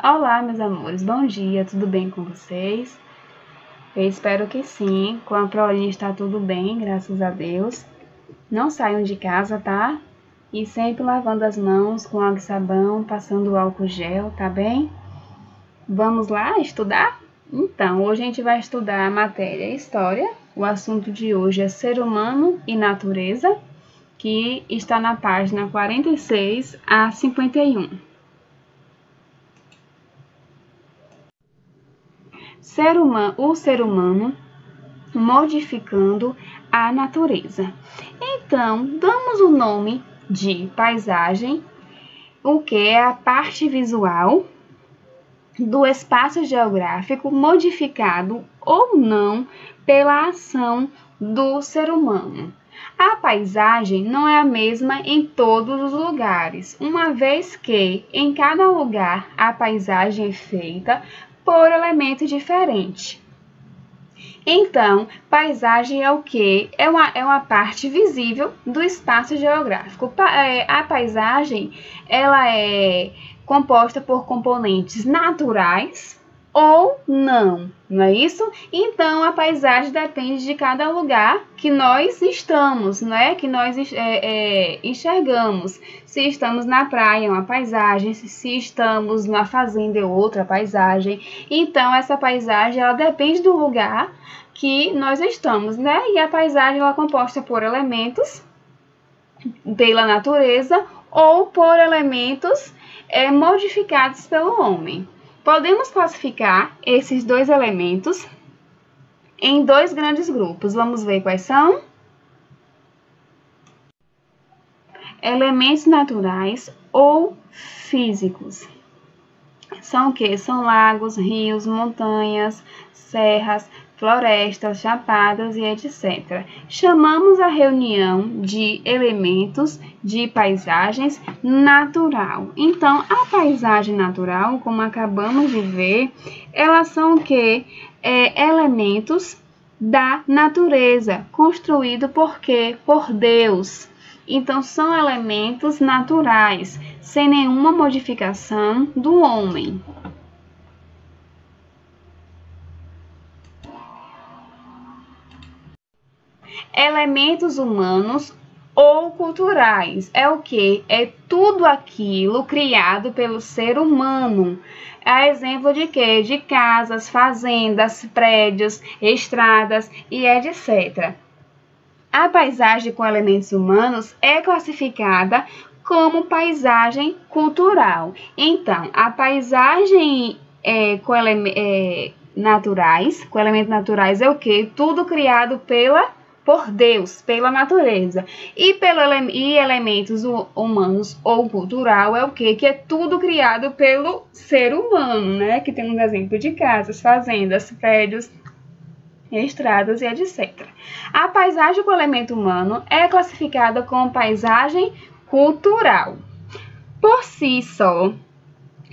Olá, meus amores, bom dia, tudo bem com vocês? Eu espero que sim, com a Prolinha está tudo bem, graças a Deus. Não saiam de casa, tá? E sempre lavando as mãos com água e sabão, passando álcool gel, tá bem? Vamos lá estudar? Então, hoje a gente vai estudar a matéria História. O assunto de hoje é Ser Humano e Natureza, que está na página 46 a 51. O ser humano modificando a natureza. Então, damos o nome de paisagem, o que é a parte visual do espaço geográfico modificado ou não pela ação do ser humano. A paisagem não é a mesma em todos os lugares, uma vez que em cada lugar a paisagem é feita por elementos diferentes. Então, paisagem é o quê? É uma parte visível do espaço geográfico. A paisagem ela é composta por componentes naturais ou não é isso? Então, a paisagem depende de cada lugar que nós estamos, né? Que nós enxergamos. Se estamos na praia, é uma paisagem. Se estamos na fazenda, é outra paisagem. Então, essa paisagem, ela depende do lugar que nós estamos, né? E a paisagem, ela é composta por elementos pela natureza ou por elementos modificados pelo homem. Podemos classificar esses dois elementos em dois grandes grupos. Vamos ver quais são? Elementos naturais ou físicos. São o quê? São lagos, rios, montanhas, serras, florestas, chapadas e etc. Chamamos a reunião de elementos de paisagens natural. Então, a paisagem natural, como acabamos de ver, elas são o quê? Elementos da natureza, construído por quê? Por Deus. Então, são elementos naturais, sem nenhuma modificação do homem. Elementos humanos ou culturais. É o que? É tudo aquilo criado pelo ser humano. É exemplo de quê? De casas, fazendas, prédios, estradas e etc. A paisagem com elementos humanos é classificada como paisagem cultural. Então, a paisagem com elementos naturais é o que? Tudo criado por Deus, pela natureza. E elementos humanos ou cultural é o quê? Que é tudo criado pelo ser humano, né? Que temos exemplo de casas, fazendas, prédios, estradas e etc. A paisagem com elemento humano é classificada como paisagem cultural. Por si só,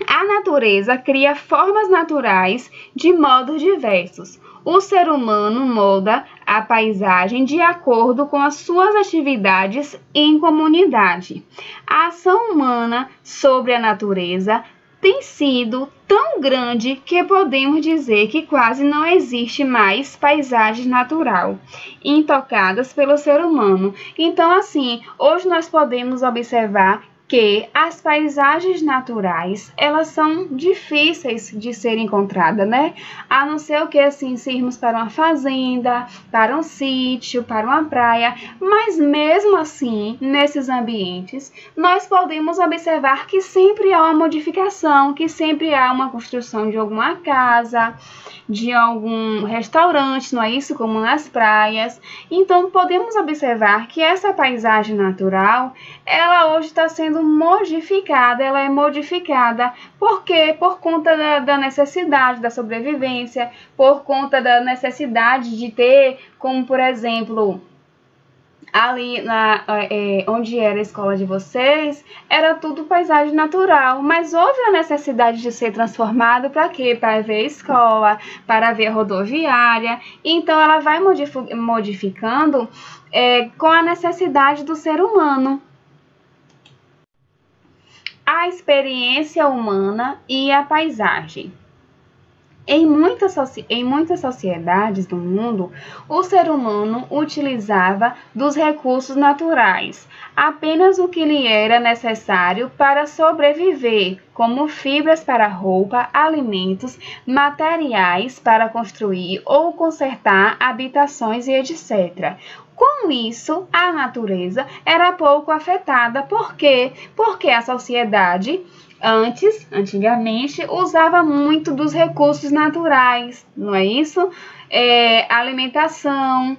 a natureza cria formas naturais de modos diversos. O ser humano molda a paisagem de acordo com as suas atividades em comunidade. A ação humana sobre a natureza tem sido tão grande que podemos dizer que quase não existe mais paisagem natural intocadas pelo ser humano. Então, assim, hoje nós podemos observar que as paisagens naturais, elas são difíceis de ser encontradas, né? A não ser o que, assim, se irmos para uma fazenda, para um sítio, para uma praia, mas mesmo assim, nesses ambientes, nós podemos observar que sempre há uma modificação, que sempre há uma construção de alguma casa, de algum restaurante, não é isso? Como nas praias. Então, podemos observar que essa paisagem natural, ela hoje está sendo modificada, ela é modificada. Por quê? Por conta da necessidade da sobrevivência, por conta da necessidade de ter, como por exemplo, ali onde era a escola de vocês, era tudo paisagem natural, mas houve a necessidade de ser transformado para quê? Para ver a escola, para ver a rodoviária. Então, ela vai modificando com a necessidade do ser humano. a experiência humana e a paisagem. Em muitas sociedades do mundo, o ser humano utilizava dos recursos naturais, apenas o que lhe era necessário para sobreviver, como fibras para roupa, alimentos, materiais para construir ou consertar habitações e etc. Com isso, a natureza era pouco afetada. Por quê? Porque a sociedade antigamente, usava muito dos recursos naturais, não é isso? Alimentação,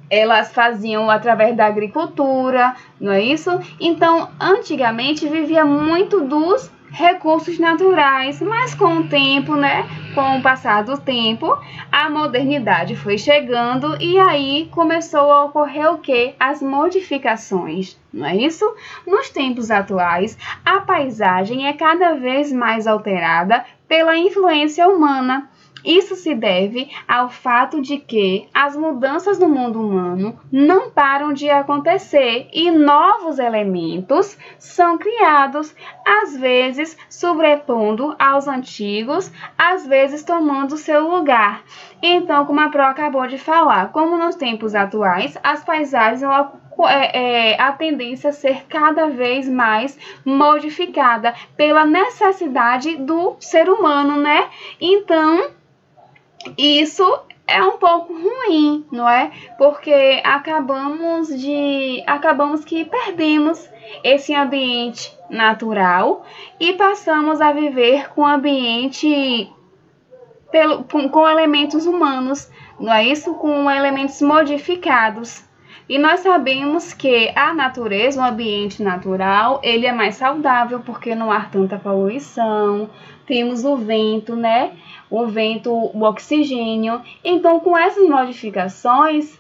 elas faziam através da agricultura, não é isso? Então, antigamente, vivia muito dos recursos naturais, mas com o tempo, né? Com o passar do tempo, a modernidade foi chegando e aí começou a ocorrer o quê? As modificações, não é isso? Nos tempos atuais, a paisagem é cada vez mais alterada pela influência humana. Isso se deve ao fato de que as mudanças no mundo humano não param de acontecer e novos elementos são criados, às vezes sobrepondo aos antigos, às vezes tomando seu lugar. Então, como a Pro acabou de falar, como nos tempos atuais, as paisagens a tendência a ser cada vez mais modificada pela necessidade do ser humano, né? Então, isso é um pouco ruim, não é? Porque acabamos que perdemos esse ambiente natural e passamos a viver com ambiente com elementos humanos, não é isso? Com elementos modificados. E nós sabemos que a natureza, o ambiente natural, ele é mais saudável porque não há tanta poluição, temos o vento, né? O vento, o oxigênio. Então, com essas modificações,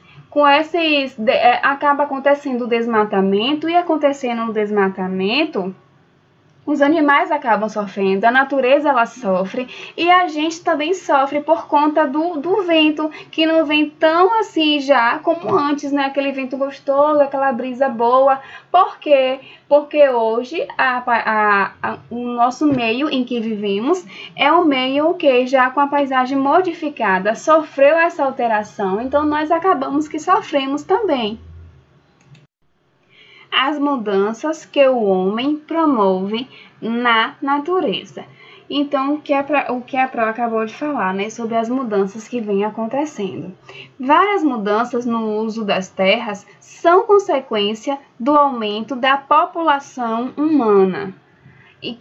acaba acontecendo o desmatamento, e acontecendo o desmatamento, os animais acabam sofrendo, a natureza ela sofre e a gente também sofre por conta do vento, que não vem tão assim já como antes, né? Aquele vento gostoso, aquela brisa boa. Por quê? Porque hoje o nosso meio em que vivemos é um meio que já com a paisagem modificada, sofreu essa alteração, então nós acabamos que sofremos também. As mudanças que o homem promove na natureza. Então, o que a Pro acabou de falar, né, sobre as mudanças que vêm acontecendo. Várias mudanças no uso das terras são consequência do aumento da população humana e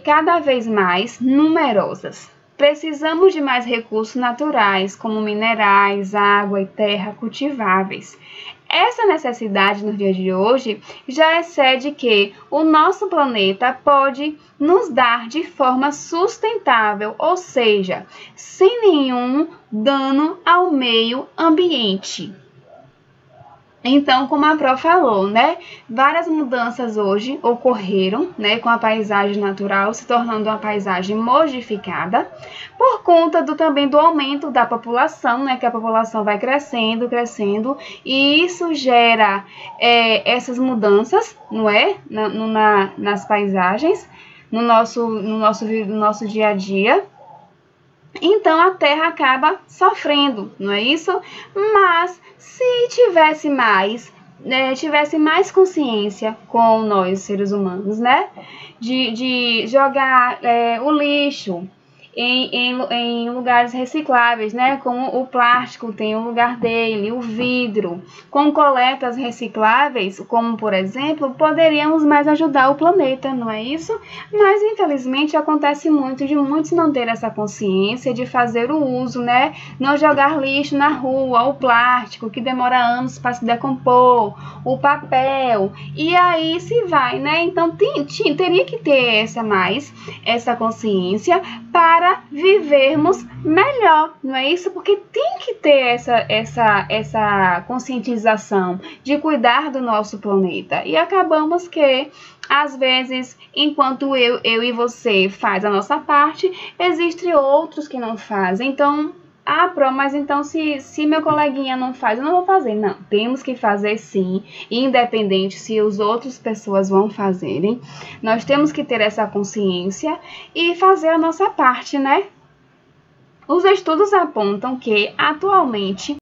cada vez mais numerosas. Precisamos de mais recursos naturais, como minerais, água e terra cultiváveis. Essa necessidade no dia de hoje já excede que o nosso planeta pode nos dar de forma sustentável, ou seja, sem nenhum dano ao meio ambiente. Então, como a Pro falou, né, várias mudanças hoje ocorreram, né, com a paisagem natural se tornando uma paisagem modificada, por conta também do aumento da população, né, que a população vai crescendo, e isso gera essas mudanças, não é, nas paisagens, no nosso dia a dia. Então, a Terra acaba sofrendo, não é isso? Mas, se tivesse mais consciência com nós, seres humanos, né? De jogar o lixo em lugares recicláveis, né? Como o plástico tem o lugar dele, o vidro. Com coletas recicláveis, como por exemplo, poderíamos mais ajudar o planeta, não é isso? Mas infelizmente acontece muito de muitos não ter essa consciência de fazer o uso, né? Não jogar lixo na rua, o plástico que demora anos para se decompor, o papel, e aí se vai, né? Então teria que ter essa consciência para vivermos melhor, não é isso? Porque tem que ter essa conscientização de cuidar do nosso planeta. E acabamos que, às vezes, enquanto eu e você faz a nossa parte, existem outros que não fazem. Então, Ah, Pro, mas então se meu coleguinha não faz, eu não vou fazer. Não, temos que fazer sim, independente se as outras pessoas vão fazerem. Nós temos que ter essa consciência e fazer a nossa parte, né? Os estudos apontam que, atualmente,